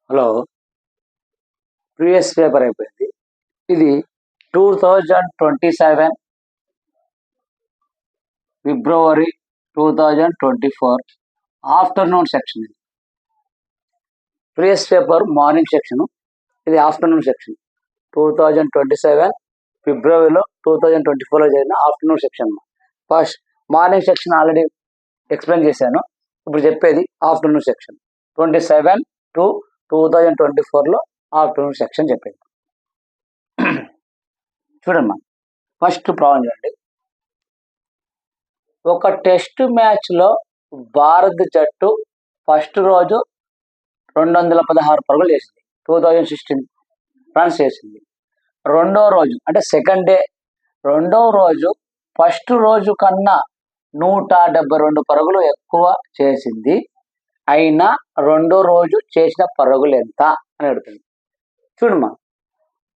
Hello, previous paper అయిపోయింది. ఇది 2027 ఫిబ్రవరి 2024 ఆఫ్టర్నూన్ సెక్షన్. ఇది ప్రీవియస్ పేపర్ మార్నింగ్ సెక్షన్, ఇది ఆఫ్టర్నూన్ సెక్షన్. 2027 ఫిబ్రవరిలో 2024లో జరిగిన afternoon section. First morning section already explain చేశాను. ఇప్పుడు చెప్పేది ఆఫ్టర్నూన్ సెక్షన్. 27 to 2024లో ఆఫ్టర్నూన్ సెక్షన్ చెప్పేది. చూడమ్మా, ఫస్ట్ ప్రాబ్లం చూడండి. ఒక టెస్ట్ మ్యాచ్లో భారత్ జట్టు ఫస్ట్ రోజు 216 పరుగులు చేసింది, 2016 రన్స్ చేసింది. రెండో రోజు అంటే సెకండ్ డే, రెండో రోజు ఫస్ట్ రోజు కన్నా 172 పరుగులు ఎక్కువ చేసింది. అయినా రెండో రోజు చేసిన పరుగులు ఎంత అని అడుగుతుంది. చూడమ్మా,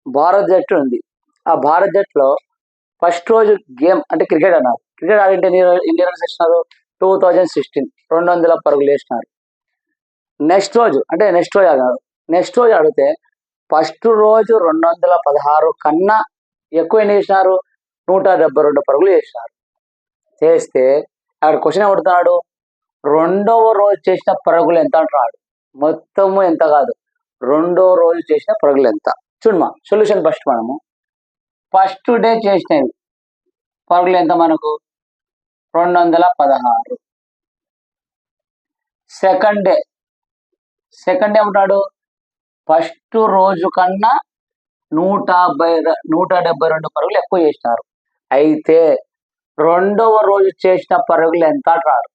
భారత్ జట్టు ఉంది. ఆ భారత్ జట్టులో ఫస్ట్ రోజు గేమ్ అంటే క్రికెట్ అన్నారు. క్రికెట్ ఆడింటే ఎన్ని రన్స్ వేసినారు? 2016 200 పరుగులు వేసినారు. నెక్స్ట్ రోజు అంటే నెక్స్ట్ రోజు అన్నారు. నెక్స్ట్ రోజు అడిగితే ఫస్ట్ రోజు 216 కన్నా ఎక్కువ ఎన్ని చేసినారు? 172 పరుగులు చేసినారు. చేస్తే అక్కడ క్వశ్చన్ అడుగుతున్నాడు, రెండవ రోజు చేసిన పరుగులు ఎంత అంటున్నాడు. మొత్తము ఎంత కాదు, రెండో రోజు చేసిన పరుగులు ఎంత. చూడమా, సొల్యూషన్ ఫస్ట్ మనము ఫస్ట్ డే చేసినవి పరుగులు ఎంత మనకు? 216. సెకండ్ డే ఏమంటాడు? ఫస్ట్ రోజు కన్నా 172 పరుగులు ఎక్కువ చేసినారు. అయితే రెండవ రోజు చేసిన పరుగులు ఎంత అంటాడు.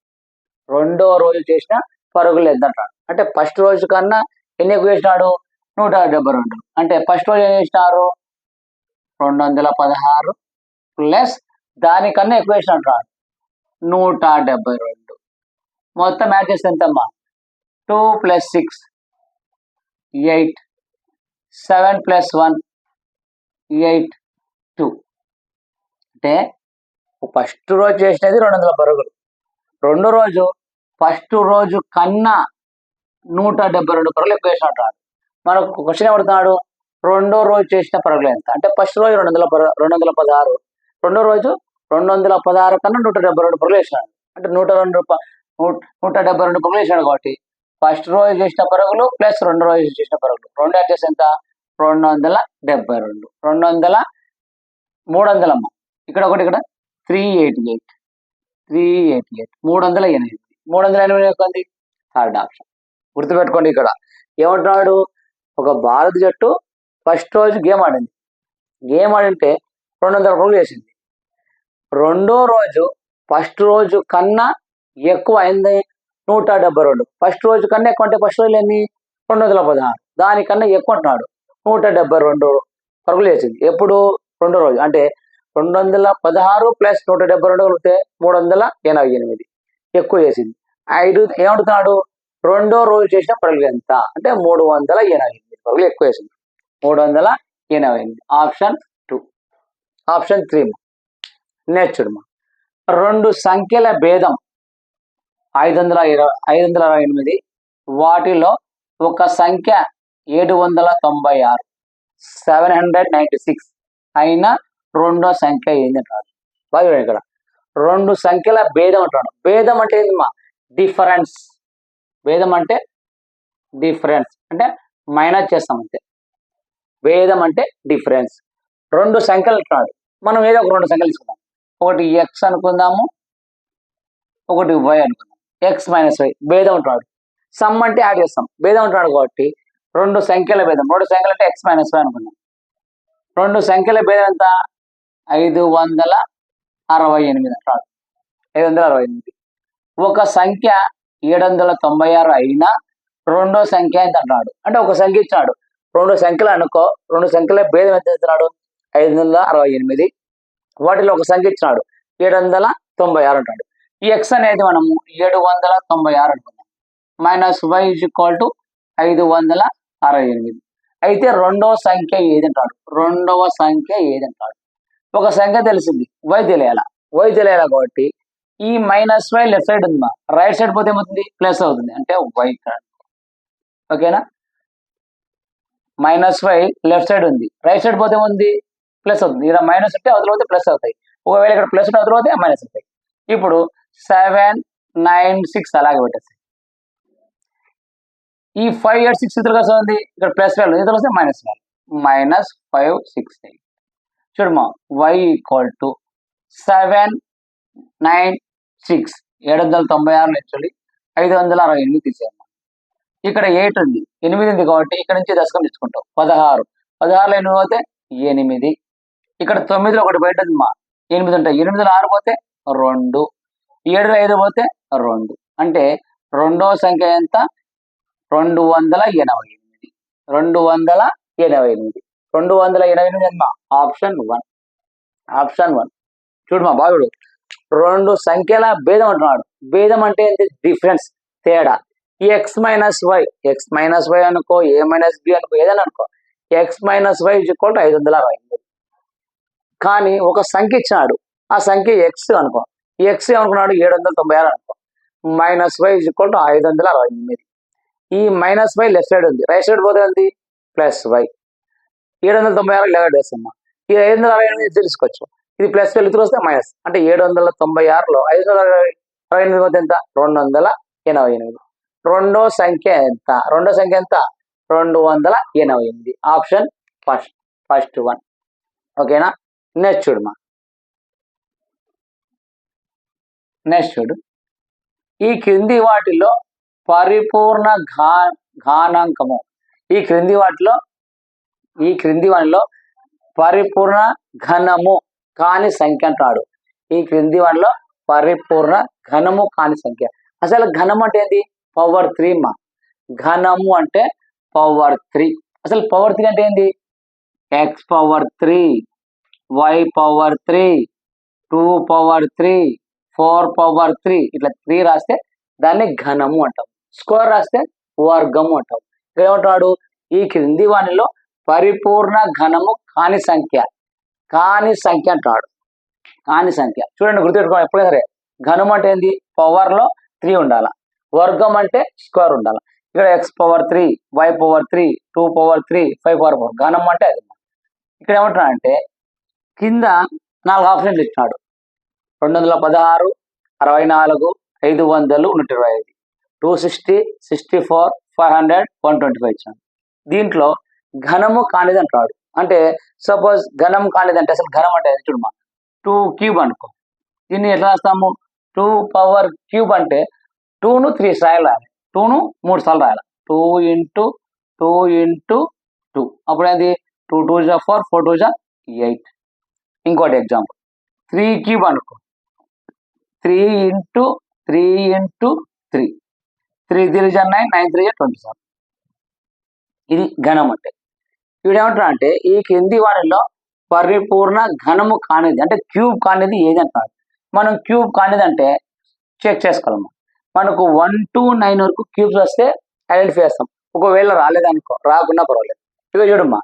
రెండవ రోజు చేసిన పరుగులు ఎంత అంటాడు. అంటే ఫస్ట్ రోజు కన్నా ఎన్ని ఎక్కువ చేసినాడు? 172. అంటే ఫస్ట్ రోజు ఏం చేసినారు? 216 ప్లస్ దానికన్నా ఎక్కువ వేసిన అంటాడు 172. మొత్తం యాడ్ చేస్తే ఎంతమ్మా? 2 + 6 8, 7 + 1 8 2. అంటే ఫస్ట్ రోజు చేసినది 200 పరుగులు, రెండో రోజు ఫస్ట్ రోజు కన్నా 172 పరుగులు ఎక్కువ వేసిన అంటాడు. మనకు క్వశ్చన్ ఎవడుతున్నాడు, రెండో రోజు చేసిన పరుగులు ఎంత. అంటే ఫస్ట్ రోజు 216, రెండో రోజు 216 కన్నా 172 పరుగులు వేసినాడు. అంటే 172 పరుగులు వేసినాడు. కాబట్టి ఫస్ట్ రోజు చేసిన పరుగులు ప్లస్ రెండో రోజు చేసిన పరుగులు రెండు యాడ్ చేస్తే ఎంత? 272. 300 అమ్మ, ఇక్కడ ఒకటి, ఇక్కడ 388. 388 388 థర్డ్ ఆప్షన్. గుర్తుపెట్టుకోండి. ఇక్కడ ఏమంటున్నాడు, ఒక భారత జట్టు ఫస్ట్ రోజు గేమ్ ఆడింది. గేమ్ ఆడింటే 200 పరుగులు చేసింది. రెండో రోజు ఫస్ట్ రోజు కన్నా ఎక్కువ అయింది 172. ఫస్ట్ రోజు కన్నా ఎక్కువ అంటే ఫస్ట్ రోజు ఎన్ని? 216. దానికన్నా ఎక్కువ అంటున్నాడు 172 పరుగులు చేసింది. ఎప్పుడు? రెండో రోజు. అంటే 216 ప్లస్ 172 కలిపితే 388 ఎక్కువ చేసింది. 5 ఏమంటున్నాడు, రెండో రోజు చేసిన పరుగులు ఎంత అంటే 388 పరుగులు ఎక్కువ వేసింది. 388. ఆప్షన్ 2. ఆప్షన్ 3 నెక్స్ట్ చూడమ్మా, రెండు సంఖ్యల భేదం 528. వాటిలో ఒక సంఖ్య 796 796 అయినా రెండో సంఖ్య ఏంది అంటాడు. బాగా ఇక్కడ రెండు సంఖ్యల భేదం అంటాడు. భేదం అంటే ఏందమ్మా? డిఫరెన్స్. భేదం అంటే డిఫరెన్స్, అంటే మైనస్ చేస్తాం అంతే. భేదం అంటే డిఫరెన్స్. రెండు సంఖ్యలు అంటున్నాడు. మనం ఏదో ఒక రెండు సంఖ్యలు తీసుకుందాం. ఒకటి ఎక్స్ అనుకుందాము, ఒకటి వై అనుకుందాం. ఎక్స్ మైనస్ వై భేదం అంటున్నాడు. సమ్ అంటే యాడ్ చేస్తాం. భేదం అంటున్నాడు కాబట్టి రెండు సంఖ్యల భేదం. రెండు సంఖ్యలు అంటే ఎక్స్ మైనస్ వై అనుకుందాం. రెండు సంఖ్యల భేదం ఎంత? 568 అంటాడు. 568. ఒక సంఖ్య 796 అయినా రెండో సంఖ్య ఎంత అంటున్నాడు. అంటే ఒక సంఖ్య ఇచ్చినాడు, రెండు సంఖ్యలు అనుకో, రెండు సంఖ్యల భేదం ఎంత ఇస్తున్నాడు? 568. వాటిలో ఒక సంఖ్య ఇచ్చినాడు 796 అంటాడు. ఈ ఎక్స్ అనేది మనము 796 అనుకున్నాం. Minus Y = 568. అయితే రెండవ సంఖ్య ఏదంటాడు. రెండవ సంఖ్య ఏదంటాడు. ఒక సంఖ్య తెలిసింది, వై తెలియాల. వై తెలియాల కాబట్టి ఈ మైనస్ వై లెఫ్ట్ సైడ్ ఉందా, రైట్ సైడ్ పోతే ఏమవుతుంది? ప్లస్ అవుతుంది. అంటే వై. ఓకేనా? -5 లెఫ్ట్ సైడ్ ఉంది, రైట్ సైడ్ పోతే ఉంది ప్లస్ అవుతుంది. ఇలా మైనస్ ఉంటే అవతల పోతే ప్లస్ అవుతాయి, ఒకవేళ ఇక్కడ ప్లస్ ఉంటే అవతల పోతే మైనస్ అవుతాయి. ఇప్పుడు 7, 9, 6 అలాగే పెట్టేస్తాయి. ఈ 5, 8, 6 ఇతరులు కలిసి ఉంది, ఇక్కడ ప్లస్ వాల్యూ ఇతరులు వస్తే మైనస్ వాల్యూ, -5, 6, 8. చూడమ్మా y ఈక్వల్ టు 7, 9, 6 796 యాక్చువల్లీ 568 తీసేయమ్మా. ఇక్కడ 8 ఉంది, 8 ఉంది కాబట్టి ఇక్కడ నుంచి దశకం తెచ్చుకుంటాం. 16 8 పోతే 8. ఇక్కడ 9లో ఒకటి బయట ఉందమ్మా, 8 ఉంటాయి, 8లో 6 పోతే 2, 7లో 5 పోతే 2. అంటే రెండో సంఖ్య ఎంత? 288. 288. 288 అమ్మా ఆప్షన్ 1. ఆప్షన్ 1. చూడమ్మా బాగుడు, రెండు సంఖ్యల భేదం అంటున్నాడు. భేదం అంటే ఏంటి? డిఫరెన్స్, తేడా. ఎక్స్ మైనస్ వై అనుకో, ఏ మైనస్ బి అనుకో, ఏదైనా అనుకో, ఎక్స్ మైనస్ వై = 568. కానీ ఒక సంఖ్య ఇచ్చినాడు, ఆ సంఖ్య ఎక్స్ అనుకో, ఎక్స్ ఏమనుకున్నాడు? 796 అనుకో, -y = 568. ఈ -y లెఫ్ట్ సైడ్ ఉంది, రైట్ సైడ్ పోతే ఉంది ప్లస్ వై. 796 ఇలాగ వేస్తామా, ఇది 568 తెలుసుకోవచ్చు. ఇది ప్లస్ వెళ్తూ వస్తే మైనస్, అంటే 796లో 568 పోతే ఎంత? 288. రెండో సంఖ్య ఎంత? 288. Option first 1. ఓకేనా? నెక్స్ట్ చూడమ్మా, నెక్స్ట్ చూడు, ఈ క్రింది వాటిలో పరిపూర్ణ ఘానాంకము, ఈ క్రింది వాటిలో పరిపూర్ణ ఘనము కాని సంఖ్య అంటాడు. ఈ క్రింది వాటిలో పరిపూర్ణ ఘనము కాని సంఖ్య. అసలు ఘనం అంటే ఏంటి? పవర్ 3 మా. ఘనము అంటే పవర్ 3. అసలు పవర్ 3 అంటే ఏంటి? x power 3, y power 3, 2 power 3, 4 power 3, ఇట్లా 3 రాస్తే దాన్ని ఘనము అంటాం. స్క్వేర్ రాస్తే వర్గము అంటాం. ఇక్కడ ఏమంటాడు? ఈ క్రింది వానిలో పరిపూర్ణ ఘనము కాని సంఖ్య అంటాడు. కాని సంఖ్య చూడండి, గుర్తుపెట్టుకోవాలి ఎప్పుడైనా సరే. ఘనం అంటే ఏంది? పవర్ లో 3 ఉండాలి, వర్గం అంటే స్క్వేర్ ఉండాలి. ఇక్కడ x power 3, y power 3, 2 power 3, 5 power 4, ఘనం అంటే అది. ఇక్కడ ఏమంటున్నా అంటే కింద 4 ఆప్షన్లు ఇచ్చినాడు. 216, 64, 500, 125, 260, 64, 500, 125 ఇచ్చాడు. దీంట్లో ఘనము కానిది అంటాడు. అంటే సపోజ్ ఘనం కానిది అంటే అసలు ఘనం అంటే చూడమ్మా, 2 క్యూబ్ అనుకో. దీన్ని ఎట్లా రాస్తాము? 2 పవర్ క్యూబ్ అంటే 2ను 3 సార్లు రాయాలి, 2ను 3 సార్లు రాయాలి. 2 × 2 × 2, అప్పుడు ఏంది? 2 2 = 4, 4 2 = 8. ఇంకోటి ఎగ్జాంపుల్, 3 క్యూబ్ అనుకో. 3 × 3 × 3, 3 3 = 9, 9 3 = 27. ఇది ఘనం అంటే. ఇప్పుడు ఏమంటున్నా అంటే ఈ క్రింది వారిలో పరిపూర్ణ ఘనము కానిది అంటే క్యూబ్ కానిది ఏది అంటున్నాడు. మనం క్యూబ్ కానిది అంటే చెక్ చేసుకోవాలమ్మా. మనకు 1 to 9 వరకు క్యూబ్స్ వస్తే ఐడెంటిఫై చేస్తాం. ఒకవేళ రాలేదనుకో, రాకున్నా పర్వాలేదు. ఇక చూడమ్మా,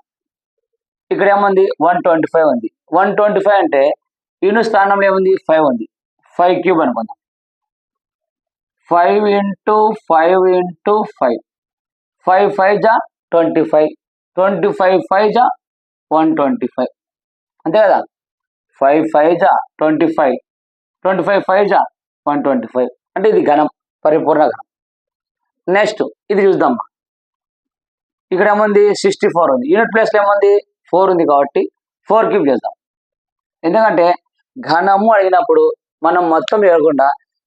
ఇక్కడ ఏముంది? 125 ఉంది. 125 అంటే యూనిట్ స్థానంలో ఏముంది? 5 ఉంది. 5 క్యూబ్ అనుకుందాం. 5 × 5 × 5, 5 5 = 25, 25 5 = 125. అంతే కదా? 5 5 = 25, 25 5 = 125. అంటే ఇది ఘనం, పరిపూర్ణ ఘనం. నెక్స్ట్ ఇది చూద్దాం. ఇక్కడ ఏముంది? 64 ఉంది. యూనిట్ ప్లేస్లో ఏముంది? 4 ఉంది కాబట్టి 4 క్యూబ్ చేద్దాం. ఎందుకంటే ఘనము అడిగినప్పుడు మనం మొత్తం చేయకుండా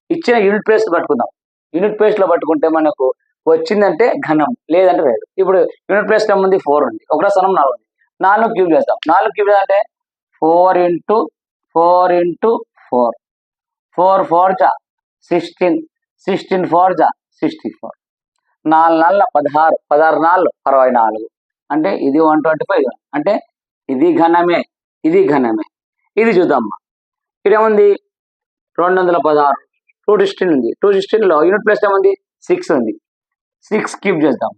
ఇచ్చిన యూనిట్ ప్లేస్ పట్టుకుందాం. యూనిట్ ప్లేస్లో పట్టుకుంటే మనకు వచ్చిందంటే ఘనం, లేదంటే లేదు. ఇప్పుడు యూనిట్ ప్లేస్లో ఏముంది? 4 ఉంది. ఒకటో స్థానం 4 ఉంది. 4 క్యూబ్ చేద్దాం. 4 క్యూబ్ అంటే 4 × 4 × 4, 4 4 = 16, 16 4 = 64, 4 4 16, 16 4 64. అంటే ఇది 125. అంటే ఇది ఘనమే, ఇది ఘనమే. ఇది చూద్దామ్మా. ఇక్కడ ఏముంది? 216, 216 ఉంది. 216లో యూనిట్ ప్లేస్ ఏముంది? 6 ఉంది. 6 క్యూబ్ చేద్దాం.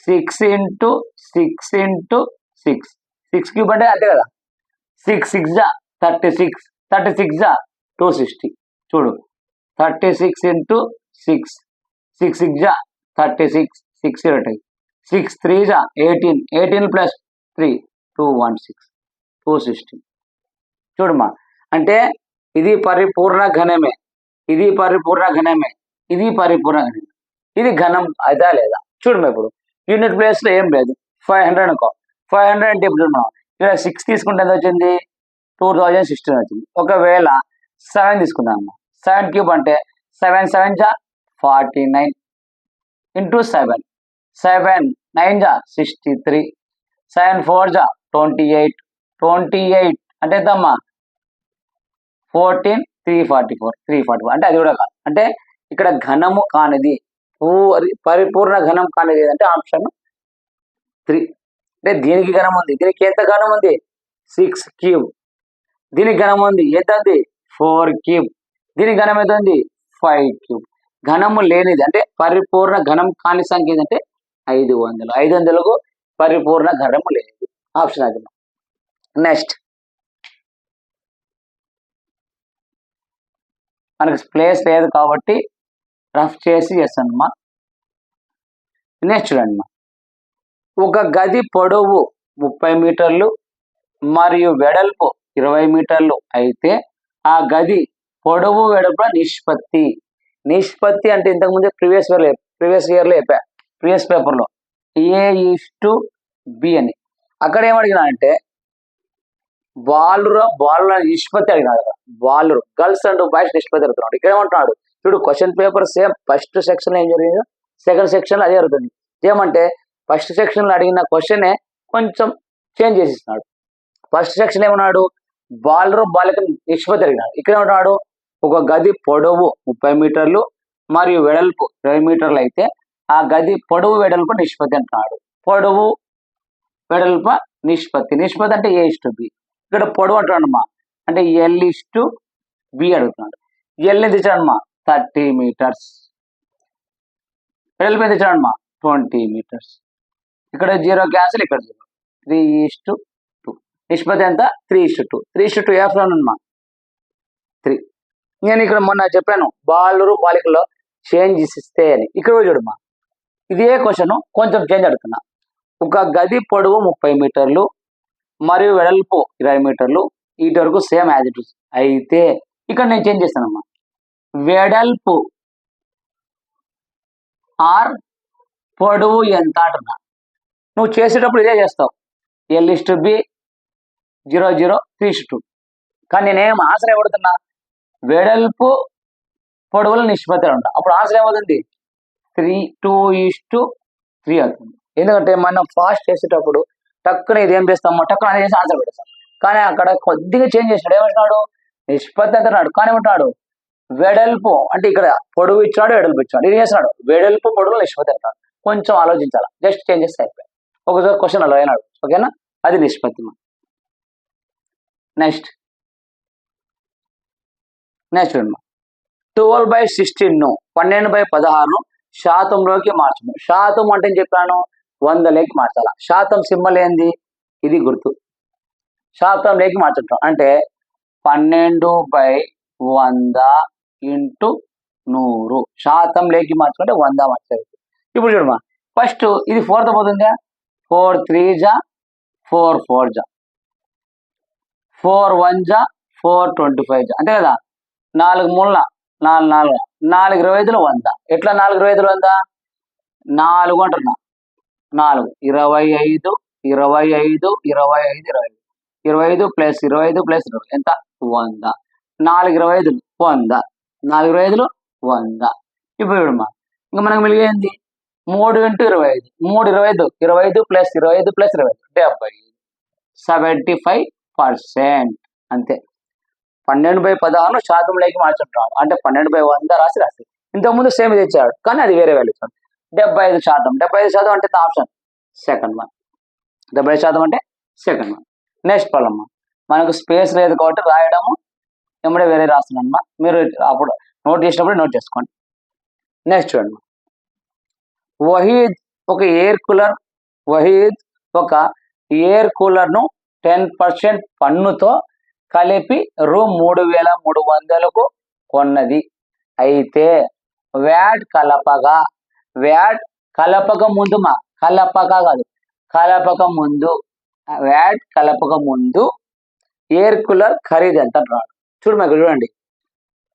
6 × 6 × 6, 6 క్యూబ్ అంటే అంతే కదా. 6 6 = 36, 36 = 260. చూడు, 36 × 6, 6 6 = 36, 6 × 6 3 జా 18, 18 ప్లస్ 3 216, 216. చూడమ్మా, అంటే ఇది పరిపూర్ణ ఘనమే, ఇది పరిపూర్ణ ఘనమే, ఇది పరిపూర్ణ ఘనమే. ఇది ఘనం అదా లేదా చూడమ్మా. ఇప్పుడు యూనిట్ ప్లేస్ లో ఏం లేదు, 500 అనుకో. 500 అంటే ఇప్పుడు చూడమ్మా, ఇక్కడ 6 తీసుకుంటే ఎంత వచ్చింది, 2016 వచ్చింది. ఒకవేళ 7 తీసుకుందాం అమ్మా, 7 క్యూబ్ అంటే 7 7 జా 49 ఇంటూ 7, 7 9 జా 63, 7 4 జా 28, 28 అంటే ఎంతమ్మా 14 344, 344 అంటే అది కూడా కాదు. అంటే ఇక్కడ ఘనము కానిది, పరిపూర్ణ ఘనం కానిది అంటే ఆప్షన్ 3. అంటే దీనికి ఘనం ఉంది, దీనికి ఎంత ఘనం ఉంది 6 క్యూబ్, దీనికి ఘనం ఉంది ఎంత ఉంది 4 క్యూబ్, దీనికి ఘనం ఎంత ఉంది 5 క్యూబ్. ఘనము లేనిది అంటే పరిపూర్ణ ఘనం కాని సంఖ్య ఏంటంటే 500. 500కు పరిపూర్ణ ఘనము లేనిది ఆప్షన్ అది. నెక్స్ట్ మనకి ప్లేస్ లేదు కాబట్టి రఫ్ చేసి చేస్తానమ్మా. నెక్స్ట్ చూడండి, ఒక గది పొడవు 30 మీటర్లు మరియు వెడల్పు 20 మీటర్లు అయితే ఆ గది పొడవు వెడల్పుల నిష్పత్తి. నిష్పత్తి అంటే ఇంతకుముందే ప్రీవియస్ ఇయర్లో చెప్పా, ప్రీవియస్ పేపర్లో A:B అని. అక్కడ ఏమడిగినా అంటే బాలుర నిష్పత్తి అడిగినాడు కదా, బాలురు గర్ల్స్ అండ్ బాయ్స్ నిష్పత్తి అడుగుతున్నాడు. ఇక్కడ ఏమంటున్నాడు చూడు, question paper same first section ఏం జరిగిందో సెకండ్ సెక్షన్ అదే జరుగుతుంది. ఏమంటే ఫస్ట్ సెక్షన్ లో అడిగిన క్వశ్చనే కొంచెం చేంజ్ చేసిస్తున్నాడు. ఫస్ట్ సెక్షన్ ఏమన్నాడు, బాలురు బాలిక నిష్పత్తి అడిగినాడు. ఇక్కడ ఏమంటున్నాడు, ఒక గది పొడవు 30 మీటర్లు మరియు వెడల్పు 20 మీటర్లు అయితే ఆ గది పొడవు వెడల్పు నిష్పత్తి అంటున్నాడు. పొడవు వెడల్పు నిష్పత్తి, నిష్పత్తి అంటే A:B. ఇక్కడ పొడవు అంటున్నాడమ్మా, అంటే L:B అడుగుతున్నాడు. ఎల్ని తెచ్చాడమ్మా 30 మీటర్స్, వెడల్పు తెచ్చాడమ్మా 20 మీటర్స్. ఇక్కడ 0 క్యాన్సిల్, ఇక్కడ 0, 3:2. నిష్పత్తి ఎంత 3:2. 3:2 ఏ ఆప్షన్ అమ్మా 3. నేను ఇక్కడ మొన్న చెప్పాను బాలురు బాలికల్లో చేంజ్ ఇస్తే అని. ఇక్కడ చూడమ్మా, ఇదే క్వశ్చన్ కొంచెం చేంజ్ అడుగుతున్నా. ఒక గది పొడవు 30 మీటర్లు మరియు వెడల్పు 20 మీటర్లు, వీటి వరకు సేమ్ యాజ్ ఇట్ ఇస్ అయితే ఇక్కడ నేను చేంజ్ చేస్తానమ్మా, వెడల్పు ఆర్ పొడవు ఎంత అంటున్నా. నువ్వు చేసేటప్పుడు ఇదే చేస్తావు, L:B 0 0 3:2. కానీ నేనేం ఆన్సర్ ఏమడుతున్నా, వెడల్పు పొడవుల నిష్పత్తి అంట. అప్పుడు ఆన్సర్ ఏమవుతుంది 2:3 అవుతుంది. ఎందుకంటే మనం ఫాస్ట్ చేసేటప్పుడు టక్కున ఇది ఏం చేస్తామో టక్కున అది చేసి ఆన్సర్ పెడతాం. కానీ అక్కడ కొద్దిగా చేంజ్ చేసినాడు, ఏమంటున్నాడు నిష్పత్తి అంటున్నాడు, కానీ ఏమంటున్నాడు వెడల్పు, అంటే ఇక్కడ పొడవు ఇచ్చాడు వెడల్పు ఇచ్చాడు, ఇది చేస్తున్నాడు వెడల్పు పొడవుల నిష్పత్తి అంటాడు. కొంచెం ఆలోచించాలి, జస్ట్ చేంజ్ చేస్తే అయిపోయాయి. ఒకసారి క్వశ్చన్ అలా అయినాడు, ఓకేనా, అది నిష్పత్తి. నెక్స్ట్ చూడమ్మా, 12/16 12/16 శాతంలోకి మార్చము. శాతం అంటే ఏం చెప్పాను, 100లోకి మార్చాల. శాతం సింబల్ ఏంది, ఇది గుర్తు, శాతంలోకి మార్చటం అంటే 12/100 ఇంటూ 100 శాతంలోకి మార్చుకుంటే 100 మార్చాలి. ఇప్పుడు చూడమ్మా, ఫస్ట్ ఇది 4తో పోతుందా, 4 3 జా 4 4 జా 4 1 జా 4 25 జా, అంతే కదా. 4 3 4 4 4 25 100. ఎట్లా 4 25 100, 4 అంటున్నా, 4 25 25 25 25 ప్లస్ 25 ప్లస్ 20 ఎంత 100. 4 25 100, 4 25 100. ఇప్పుడు చూడమ్మా, ఇంకా మనకు మిగిలింది 3 × 25, 3 25 25 ప్లస్ 25 ప్లస్ 25 70, 75%. అంతే. 12/16 శాతంలోకి మార్చుంటాడు అంటే 12/100 రాసి ఇంతకుముందు సేమ్ తెచ్చాడు, కానీ అది వేరే వాల్యూ ఇచ్చాడు. 75%. 75% అంటే ఆప్షన్ సెకండ్ వన్, 75% అంటే సెకండ్ వన్. నెక్స్ట్ ప్రాబ్లమ్, మనకు స్పేస్ లేదు కాబట్టి రాయడము ఎమ్మడే వేరే రాస్తున్నామ్మా, మీరు అప్పుడు నోట్ చేసినప్పుడు నోట్ చేసుకోండి. నెక్స్ట్ చూడండి, వహీద్ ఒక ఎయిర్ కూలర్ను 10% పన్నుతో కలిపి రూ. 3,300కు కొన్నది. అయితే వ్యాట్ కలపక ముందు కలపక కాదు, కలపక ముందు, వ్యాట్ కలపక ముందు ఎయిర్ కూలర్ ఖరీదు ఎంత అంటున్నాడు. చూడు మీకు చూడండి,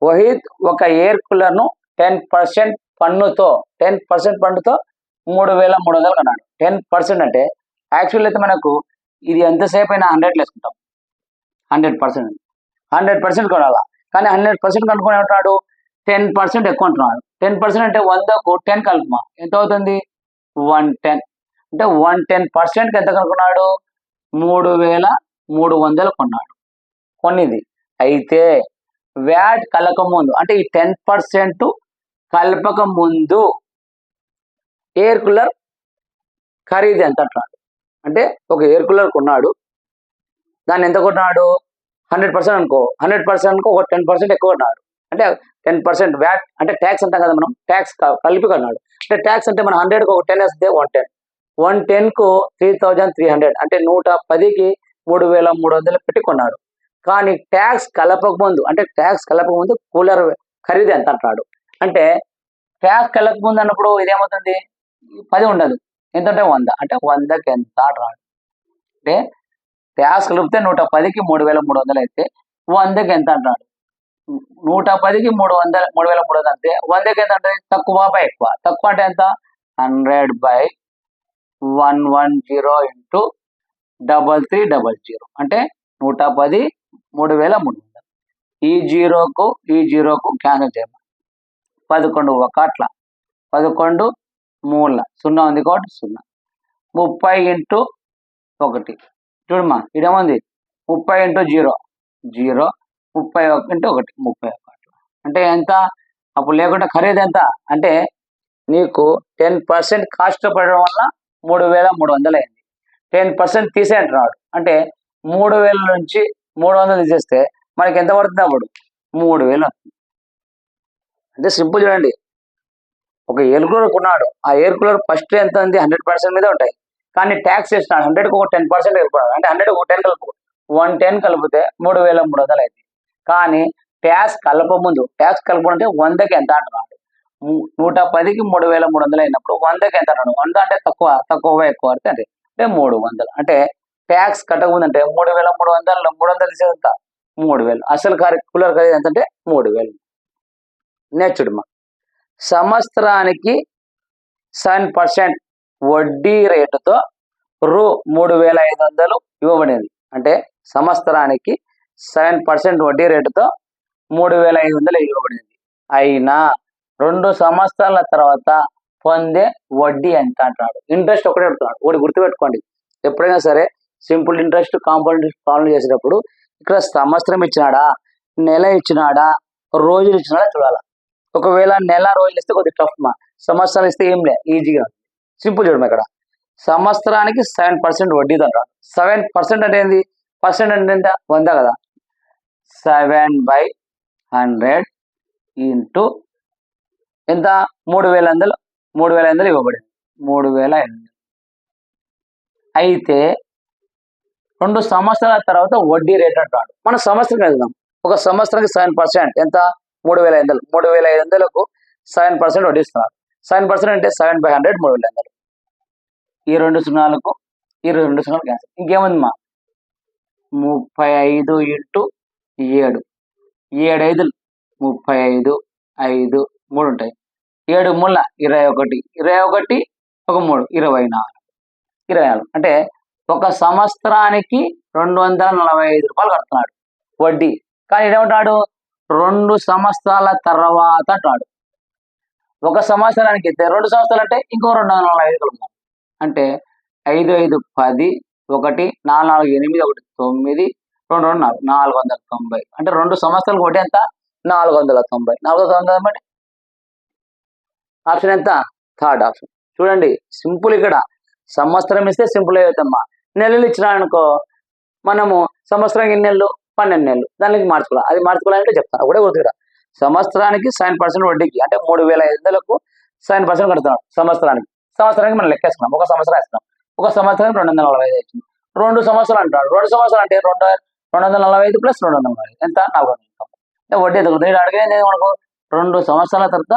వహీద్ ఒక ఎయిర్ కూలర్ ను 10% పన్నుతో 3,300 కొన్నాడు. 10% అంటే యాక్చువల్ అయితే మనకు ఇది ఎంతసేపు అయినా 100 వేసుకుంటాం. 100% కొనాలా, కానీ 100% కనుక్కొని ఉంటాడు 10% ఎక్కువ అంటున్నాడు. 10% అంటే 100కు 10 కలుపుమా ఎంత అవుతుంది, 110. అంటే 110%కి ఎంత కనుక్కున్నాడు, 3,300 కొన్నాడు. కొన్నిది అయితే వ్యాట్ కలక ముందు అంటే ఈ 10% కలపక ముందు ఎయిర్ కూలర్ ఖరీదు ఎంత అంటున్నాడు. అంటే ఒక ఎయిర్ కూలర్ కొన్నాడు, దాన్ని ఎంత కొన్నాడు, 100% అనుకో, 100% ఒక 10% ఎక్కువ కొన్నాడు. అంటే 10% వ్యాట్ అంటే ట్యాక్స్ అంటాం కదా మనం, ట్యాక్స్ కలిపి కొన్నాడు. అంటే ట్యాక్స్ అంటే మనం 100కు ఒక 10 వేస్తే 110, 110కు 3,300 అంటే 110కి 3,300 పెట్టి కొన్నాడు. కానీ ట్యాక్స్ కలపక ముందు అంటే ట్యాక్స్ కలపక ముందు కూలర్ ఖరీదు ఎంత అంటున్నాడు. అంటే ట్యాక్స్ కలపక ముందు అన్నప్పుడు ఇదేమవుతుంది, 10 ఉండదు, ఎంతంటే 100, అంటే 100కి ఎంత అంటున్నాడు. అంటే ట్యాక్స్ కలిపితే 110కి 3,300 అయితే 100కి ఎంత అంటున్నాడు. 110కి 3,300 అంటే 100కి ఎంత అంటే తక్కువ బై ఎక్కువ. తక్కువ అంటే ఎంత, 100/110 ఇంటూ 3300 అంటే 110 3,300. ఈ జీరోకు క్యాన్సిల్ చేయమా, 11 ఒకట్ల 11 మూల 0 ఉంది కాబట్టి 0. 30 ఇంటూ 1 చూడమ్మా, ఇదేముంది 30 ఇంటూ 0 0, 31 ఇంటూ 1 31. అంటే ఎంత అప్పుడు లేకుండా ఖరీదు ఎంత అంటే నీకు 10% కాస్ట్ పడడం వల్ల 3,300 అయింది. 10% తీసేయంటున్నాడు అంటే 3,000 నుంచి 300 తీసేస్తే మనకి ఎంత పడుతుంది, అప్పుడు 3,000 వస్తుంది. అంటే సింపుల్ చూడండి, ఒక ఎయిర్ కూలర్ కొన్నాడు, ఆ ఎయిర్ కూలర్ ఫస్ట్ ఎంత ఉంది, 100% మీద ఉంటాయి. కానీ ట్యాక్స్ వేసినాడు, 100కు ఒక 10% కలుపుకున్నాడు. అంటే 100కు ఒక 10 కలుపు, 110 కలిపితే 3,300 అయింది. కానీ ట్యాక్స్ కలపముందు, ట్యాక్స్ కలపమంటే 100కి ఎంత అంటున్నాడు. 110కి 3,300 అయినప్పుడు 100కి ఎంత అంటున్నాడు. 100 అంటే తక్కువ ఎక్కువ అంటే 300. అంటే ట్యాక్స్ కట్టకముందు అంటే 3,300 300 తీసేంత 3,000. అసలు కూలర్ ఖరీదు ఎంత అంటే 3,000. నేర్చుడుమా, సంవత్సరానికి 7% వడ్డీ రేటుతో రూ. 3,500 ఇవ్వబడింది. అంటే సంవత్సరానికి 7% వడ్డీ రేటుతో 3,500 ఇవ్వబడింది. అయినా 2 సంవత్సరాల తర్వాత పొందే వడ్డీ ఎంత అంటున్నాడు. ఇంట్రెస్ట్ ఒకటే అడుగుతున్నాడు. ఒకటి గుర్తుపెట్టుకోండి, ఎప్పుడైనా సరే simple interest, compound interest problem చేసేటప్పుడు ఇక్కడ సంవత్సరం ఇచ్చినాడా, నెల ఇచ్చినాడా, రోజులు ఇచ్చినాడా చూడాలా. ఒకవేళ నెల రోజులు ఇస్తే కొద్దిగా టఫ్ మా, సంవత్సరాలు ఇస్తే ఏం లే, ఈజీగా. సింపుల్ చూడము, ఇక్కడ సంవత్సరానికి 7% వడ్డీ అంటాడు. 7% అంటే ఏంది, పర్సెంట్ అంటే ఎంత, 100 కదా. 7/100 ఇంటూ ఎంత, 3,500 ఇవ్వబడింది. 3,500 అయితే 2 సంవత్సరాల తర్వాత వడ్డీ రేట్ అంటాడు. మనం సంవత్సరం వెళ్దాం, ఒక సంవత్సరానికి 7% ఎంత, 3,500. 3,500కు 7% వడ్డీ ఇస్తున్నాడు. 7% అంటే 7/100 3,500. ఈ 2 సున్నాలకు ఈ 2 సున్నాలు క్యాన్సిల్. ఇంకేముంది మా, 35 ఇంటూ 7 7 5 35 5 3 ఉంటాయి. 7 మూల 21 21 ఒక 3 24 అంటే ఒక సంవత్సరానికి 245 రూపాయలు కడుతున్నాడు వడ్డీ. కానీ ఏమంటాడు, 2 సంవత్సరాల తర్వాత అంటాడు. ఒక సంవత్సరానికి అయితే 2 సంవత్సరాలు అంటే ఇంకో 245 కలుగుతాం. అంటే 5 5 10 1 4 4 8 1 9 2 2 490. అంటే 2 సంవత్సరాలకు వడ్డీ ఎంత, 490. 490 బట్టి ఆప్షన్ ఎంత, థర్డ్ ఆప్షన్. చూడండి సింపుల్, ఇక్కడ సంవత్సరం ఇస్తే సింపుల్ అవుతామ్మా. నెలలు ఇచ్చినాడనుకో, మనము సంవత్సరం ఎన్ని నెలలు, 12 నెలలు, దానికి మార్చుకోవాలి. అది మార్చుకోవాలంటే చెప్తాను, ఒకటే గుర్తురా. సంవత్సరానికి 7% వడ్డీకి అంటే 3,500కు 7% కడుతున్నాడు సంవత్సరానికి మనం లెక్కేసుకున్నాం. ఒక సంవత్సరం వేస్తున్నాం, ఒక సంవత్సరానికి 245 వచ్చింది. 2 సంవత్సరాలు అంటాడు. 2 సంవత్సరాలు అంటే 245 + 245 ఎంత, 490. అంటే వడ్డీ ఎదుగుతుంది. అడిగేది మనకు 2 సంవత్సరాల తర్వాత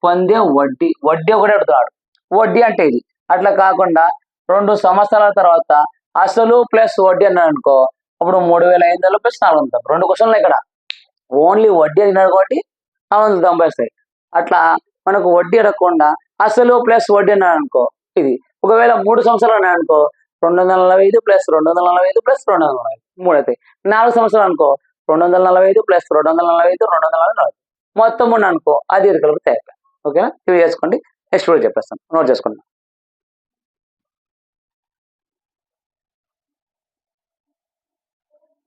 పొందే వడ్డీ ఒకటే అడుగుతున్నాడు. వడ్డీ అంటే ఇది. అట్లా కాకుండా 2 సంవత్సరాల తర్వాత అసలు ప్లస్ వడ్డీ అన్నాడు అనుకో, అప్పుడు 3,500 ప్లస్ 400. 2 క్వశ్చన్లు ఇక్కడ. ఓన్లీ వడ్డీ అడిగినాడు కాబట్టి 490 వస్తాయి. అట్లా మనకు వడ్డీ అడగకుండా అసలు ప్లస్ వడ్డీ అన్నాడు అనుకో ఇది. ఒకవేళ 3 సంవత్సరాలు అన్నాడు అనుకో 245 ప్లస్ 245 ప్లస్ 245 3 అవుతాయి. 4 సంవత్సరాలు అనుకో 245 ప్లస్ 245 240 మొత్తం 3 అనుకో అది ఇరుకలకు తయారు. ఓకేనా? ఇవి చేసుకోండి. నెక్స్ట్ రోజు చెప్పేస్తాను. నోట్ చేసుకోండి.